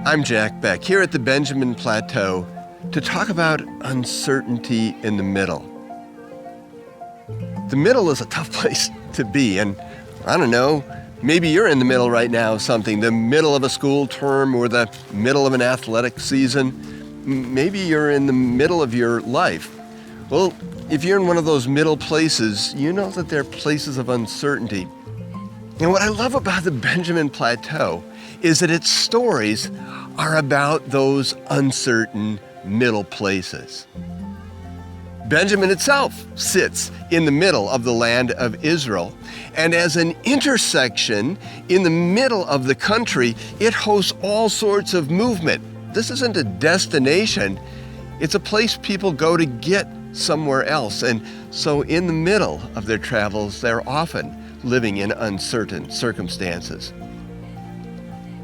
I'm Jack Beck, here at the Benjamin Plateau to talk about uncertainty in the middle. The middle is a tough place to be, and I don't know, maybe you're in the middle right now of something, the middle of a school term or the middle of an athletic season. Maybe you're in the middle of your life. Well, if you're in one of those middle places, you know that they're places of uncertainty. And what I love about the Benjamin Plateau is that its stories are about those uncertain middle places. Benjamin itself sits in the middle of the land of Israel, and as an intersection in the middle of the country, it hosts all sorts of movement. This isn't a destination, it's a place people go to get somewhere else, and so in the middle of their travels, they're often living in uncertain circumstances.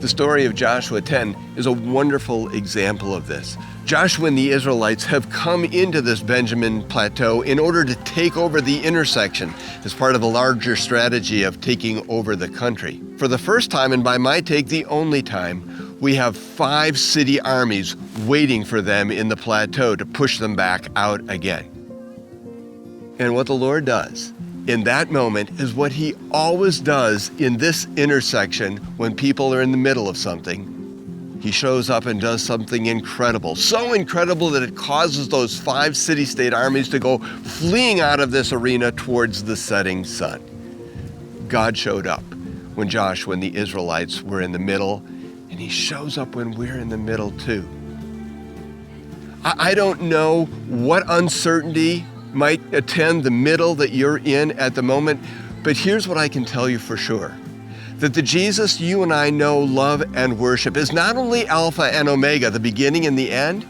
The story of Joshua 10 is a wonderful example of this. Joshua and the Israelites have come into this Benjamin Plateau in order to take over the intersection as part of a larger strategy of taking over the country. For the first time, and by my take, the only time, we have 5 city armies waiting for them in the plateau to push them back out again. And what the Lord does in that moment is what he always does in this intersection when people are in the middle of something. He shows up and does something incredible, so incredible that it causes those 5 city-state armies to go fleeing out of this arena towards the setting sun. God showed up when Joshua and the Israelites were in the middle, and he shows up when we're in the middle too. I don't know what uncertainty might attend the middle that you're in at the moment, but here's what I can tell you for sure. That the Jesus you and I know, love, and worship is not only Alpha and Omega, the beginning and the end,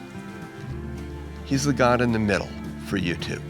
he's the God in the middle for you too.